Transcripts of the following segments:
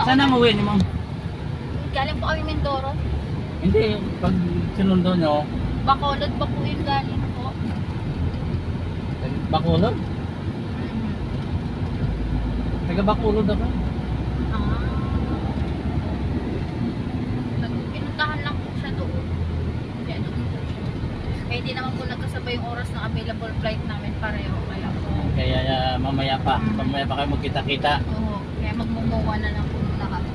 Saan na mauwi niyo, ma'am? Galing po kami Mindoro. Hindi, pag sinundo nyo, Bacolod pa po yung galing po. Bacolod? Taga Bacolod ako. Ah. Pinuntahan lang po siya doon. Kaya doon po siya. Kaya hindi naman po nagkasabay yung oras ng available flight namin pareho. Kaya po. Kaya mamaya pa kayo magkita-kita. Oo. Kaya magmumuwa na lang po muna kami.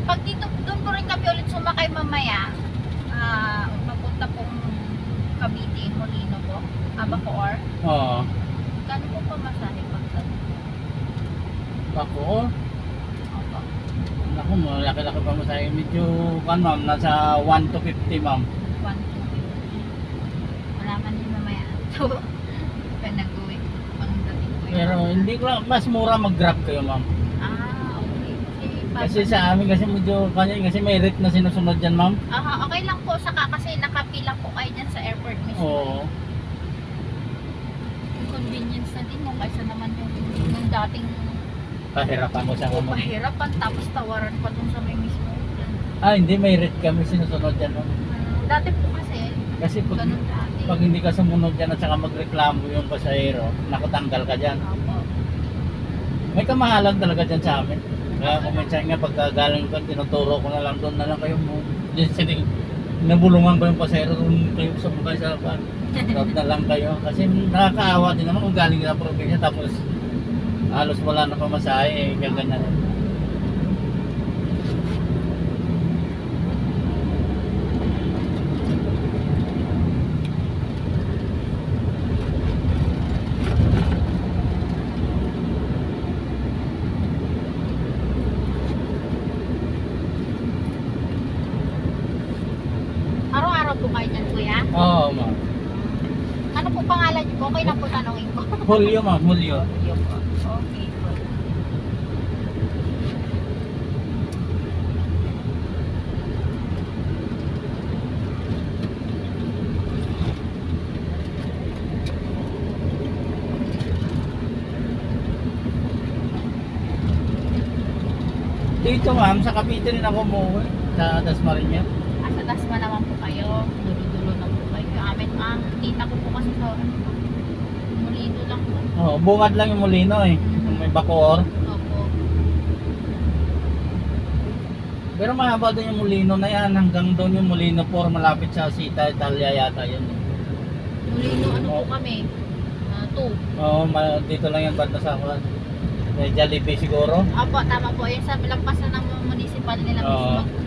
Pag dito, doon po rin kami ulit sumakay mamaya. Papunta pong Cavite, Molino po. Bacoor. Oo. Kano po pamasahe pag Bacoor? Opo. Naku, malaki-laki pa mo sa'yo. Medyo, ma'am, nasa 1 to 50, ma'am. 1, 2, 3. Malaman din mamaya. So, kaya nag-uwi. Pagdating ko yun. Pero hindi ko lang, mas mura mag-grab kayo, ma'am. Okay. Kasi sa amin, kasi medyo, kasi may rate na sinusunod dyan, ma'am. Okay lang po saka kasi nakapila po kayo dyan sa airport mismo. Oo. Yung convenience na din mo kaysa naman yung dating Pahirapan mo siya, ma'am. pahirapan tapos tawaran pa dun sa may mismo. Hindi, may rate kami sinusunod dyan, ma'am. Dati po kasi, Kasi ganun dati. pag hindi ka sumunod dyan at saka magreklamo yung pasahero, nakatanggal ka dyan. Opo. May kamahalan talaga dyan sa amin. Kaya kung minsan nga pagka galing ko, tinuturo ko na lang doon na lang kayo mo. Nabulungan ko yung pasahero doon kayo sa mukha sa van. Doon na lang kayo. Kasi nakakaawa din naman kung galing ka sa probinsya tapos halos wala na pamasahe, ganyan. Araw-araw po kayo dyan, kuya? Oo, ma'am. Ano po pangalan niyo po? Okay na po tanongin ko. Julio, ma'am, Julio. Yun po. Okay po. Dito, ma'am, sa Cavite rin ako umuwi. Sa Dasmariñas. Sa Dasma naman po kayo. Dulo-dulo na po kayo. Yung amin, tita ko po kasi sa Molino lang po. Oo, bungad lang yung Molino eh. Yung may Bacoor. Opo. Pero mahaba doon yung Molino na yan. Hanggang doon yung Molino 4, malapit sa Sita, Italia yata yun. Molino, ano po kami? 2. Oo, dito lang yan banda sa akin. May Jollibee siguro. Opo, tama po. Yung sa lampasan ng municipal nila Oo. mismo.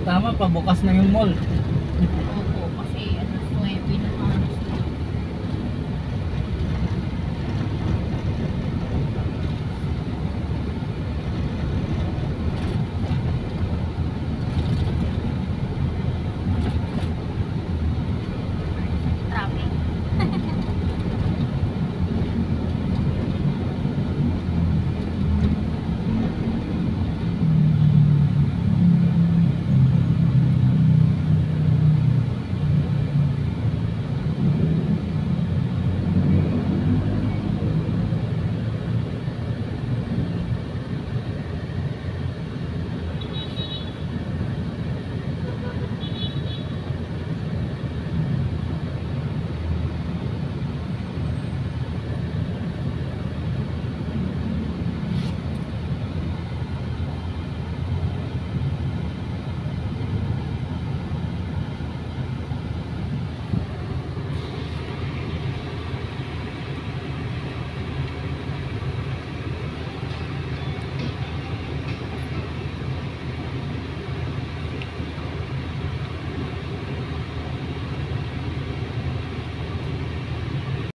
Tama, pabukas na yung mall. Oo.